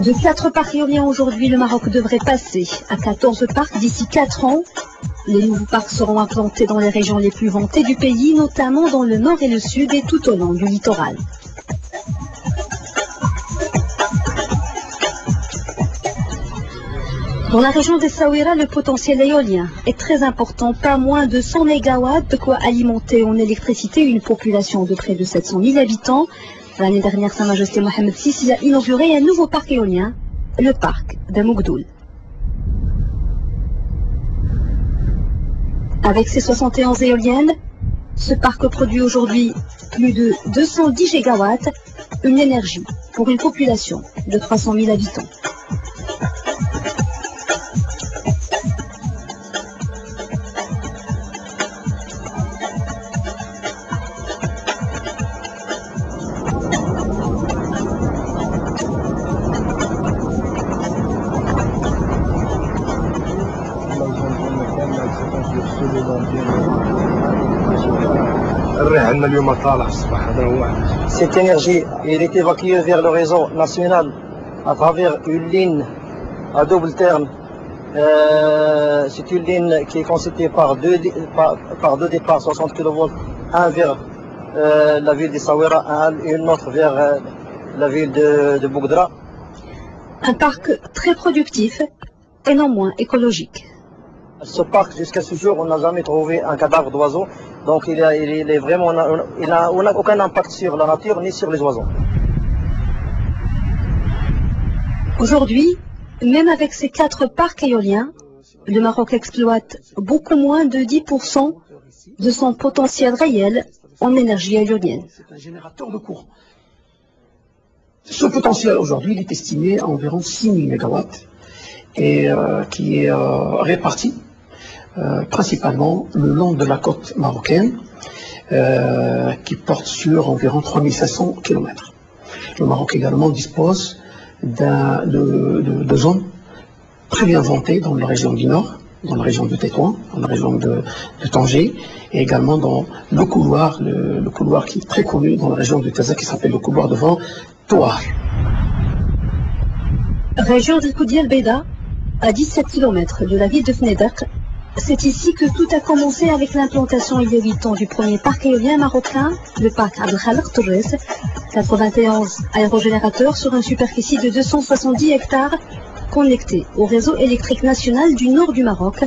De 4 parcs éoliens aujourd'hui, le Maroc devrait passer à 14 parcs d'ici 4 ans. Les nouveaux parcs seront implantés dans les régions les plus vantées du pays, notamment dans le nord et le sud et tout au long du littoral. Dans la région d'Essaouira, le potentiel éolien est très important, pas moins de 100 MW, de quoi alimenter en électricité une population de près de 700 000 habitants. L'année dernière, Sa Majesté Mohamed VI a inauguré un nouveau parc éolien, le parc d'Amoukdoul. Avec ses 71 éoliennes, ce parc produit aujourd'hui plus de 210 gigawatts, une énergie pour une population de 300 000 habitants. Cette énergie est évacuée vers le réseau national à travers une ligne à double terme. C'est une ligne qui est constituée par deux départs 60 kV, un vers la ville d'Essaouira et une autre vers la ville de Bougdra. Un parc très productif et non moins écologique. Ce parc, jusqu'à ce jour, on n'a jamais trouvé un cadavre d'oiseau, donc il n'a aucun impact sur la nature ni sur les oiseaux. Aujourd'hui, même avec ces 4 parcs éoliens, le Maroc exploite beaucoup moins de 10% de son potentiel réel en énergie éolienne. C'est un générateur de courant. Ce potentiel aujourd'hui, il est estimé à environ 6 000 MW et qui est réparti principalement le long de la côte marocaine qui porte sur environ 3500 km. Le Maroc également dispose de zones très bien vantées dans la région du Nord, dans la région de Tétouan, dans la région de Tanger, et également dans le couloir qui est très connu dans la région de Taza, qui s'appelle le couloir de vent Touar. Région de Koudiel Beda, à 17 km de la ville de Fnédaq, c'est ici que tout a commencé avec l'implantation il y a 8 ans du premier parc éolien marocain, le parc Abdelkhalek Torres, 91 aérogénérateurs sur une superficie de 270 hectares, connectés au réseau électrique national du nord du Maroc,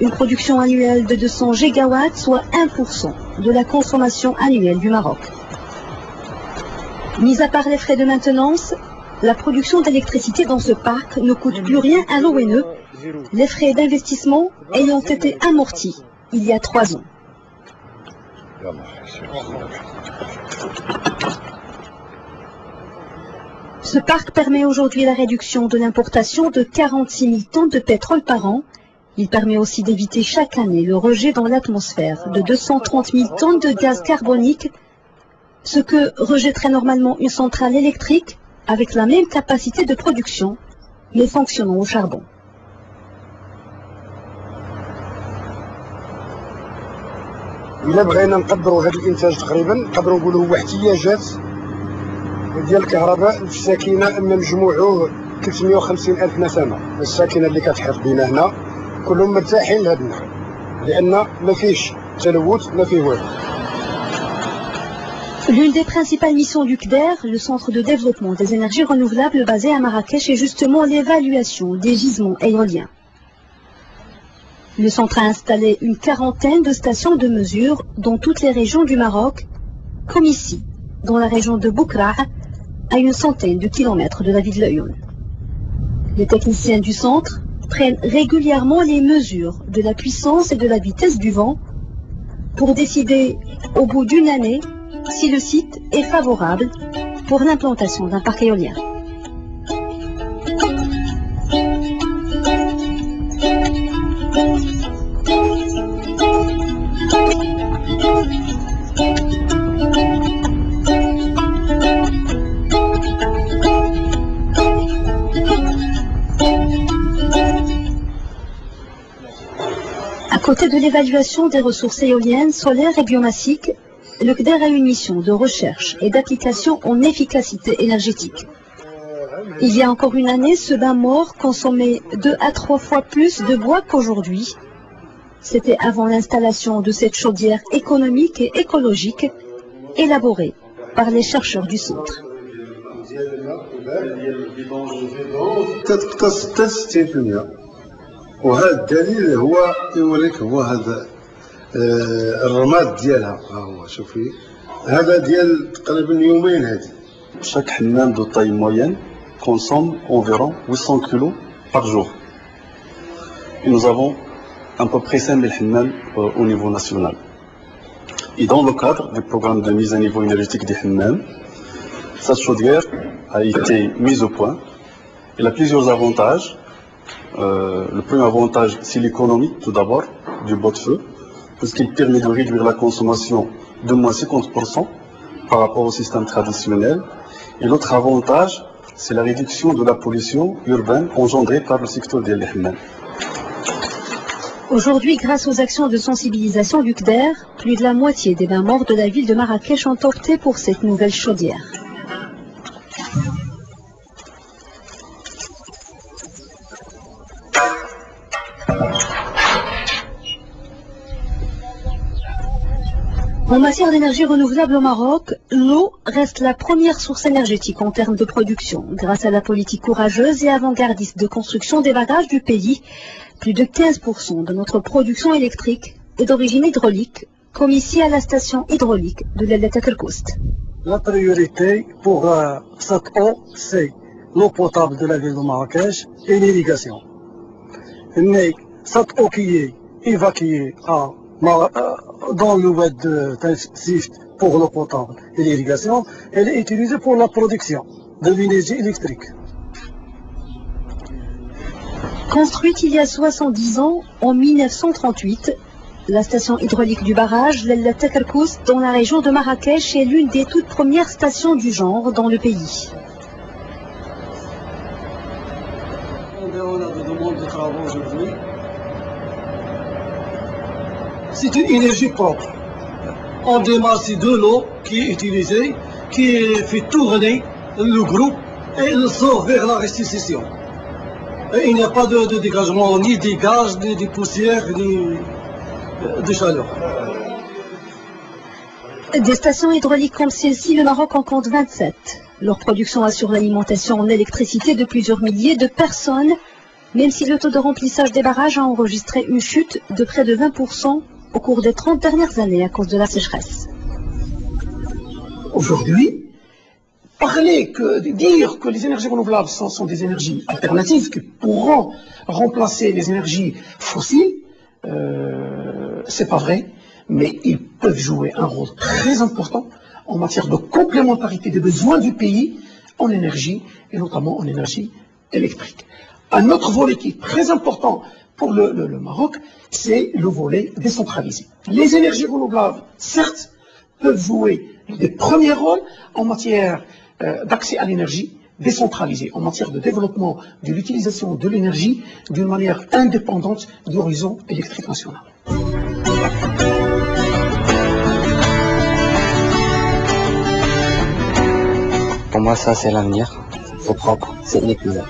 une production annuelle de 200 gigawatts, soit 1% de la consommation annuelle du Maroc. Mis à part les frais de maintenance, la production d'électricité dans ce parc ne coûte plus rien à l'ONE, les frais d'investissement ayant été amortis il y a 3 ans. Ce parc permet aujourd'hui la réduction de l'importation de 46 000 tonnes de pétrole par an. Il permet aussi d'éviter chaque année le rejet dans l'atmosphère de 230 000 tonnes de gaz carbonique, ce que rejetterait normalement une centrale électrique avec la même capacité de production, mais fonctionnant au charbon. إلا بغينا نقدروا هذا الإنتاج تقريبا نقدروا نقولوا هو احتياجات ديال الكهرباء للساكنة، أما نجمعوه 350 ألف نسمة. الساكنة اللي كتحيط بينا هنا كلهم مرتاحين لهذا النوع لأن ما فيش تلوث ما فيه والو. L'une des principales missions du CDER, le Centre de développement des énergies renouvelables basé à Marrakech, est justement l'évaluation des gisements éoliens. Le centre a installé une quarantaine de stations de mesure dans toutes les régions du Maroc, comme ici, dans la région de Boukra, à une centaine de kilomètres de la ville de Laayoune. Les techniciens du centre prennent régulièrement les mesures de la puissance et de la vitesse du vent pour décider, au bout d'une année, si le site est favorable pour l'implantation d'un parc éolien. À côté de l'évaluation des ressources éoliennes, solaires et biomassiques, le CDER a une mission de recherche et d'application en efficacité énergétique. Il y a encore une année, ce bain mort consommait 2 à 3 fois plus de bois qu'aujourd'hui. C'était avant l'installation de cette chaudière économique et écologique élaborée par les chercheurs du centre. وهذا الدليل هو يوريك هو هذا الرماد ديالها ها هو شوفي هذا ديال تقريبا يومين هذه. Chaque hammam de taille moyenne consomme environ 800 kg par jour. Et nous avons à peu près 5000 hammams au niveau national. Et dans le cadre du programme de mise à niveau énergétique des hammams, cette chaudière a été mise au point. Elle a plusieurs avantages. Le premier avantage, c'est l'économie, tout d'abord, du bois de feu, puisqu'il permet de réduire la consommation de moins 50% par rapport au système traditionnel. Et l'autre avantage, c'est la réduction de la pollution urbaine engendrée par le secteur des hammams. Aujourd'hui, grâce aux actions de sensibilisation du CDER, plus de la moitié des bains morts de la ville de Marrakech ont opté pour cette nouvelle chaudière. En matière d'énergie renouvelable au Maroc, l'eau reste la première source énergétique en termes de production. Grâce à la politique courageuse et avant-gardiste de construction des barrages du pays, plus de 15% de notre production électrique est d'origine hydraulique, comme ici à la station hydraulique de l'El Takelkoust. La priorité pour cette eau, c'est l'eau potable de la ville de Marrakech et l'irrigation. Mais cette eau qui est évacuée dans le oued de Sift pour l'eau potable et l'irrigation, elle est utilisée pour la production de l'énergie électrique. Construite il y a 70 ans, en 1938, la station hydraulique du barrage l'El Takelkoust dans la région de Marrakech est l'une des toutes premières stations du genre dans le pays. On a des demandes de travaux aujourd'hui. C'est une énergie propre. On démarre de l'eau qui est utilisée, qui fait tourner le groupe et le sort vers la restitution. Et il n'y a pas de dégagement, ni des gaz, ni des poussières, ni de chaleur. Des stations hydrauliques comme celle-ci, le Maroc en compte 27. Leur production assure l'alimentation en électricité de plusieurs milliers de personnes, même si le taux de remplissage des barrages a enregistré une chute de près de 20% au cours des 30 dernières années à cause de la sécheresse. Aujourd'hui, dire que les énergies renouvelables sont des énergies alternatives qui pourront remplacer les énergies fossiles, c'est pas vrai, mais ils peuvent jouer un rôle très important en matière de complémentarité des besoins du pays en énergie, et notamment en énergie électrique. Un autre volet qui est très important pour le Maroc, c'est le volet décentralisé. Les énergies renouvelables, certes, peuvent jouer des premiers rôles en matière d'accès à l'énergie décentralisée, en matière de développement de l'utilisation de l'énergie d'une manière indépendante du réseau électrique national. Pour moi, ça, c'est l'avenir. C'est propre, c'est inépuisable.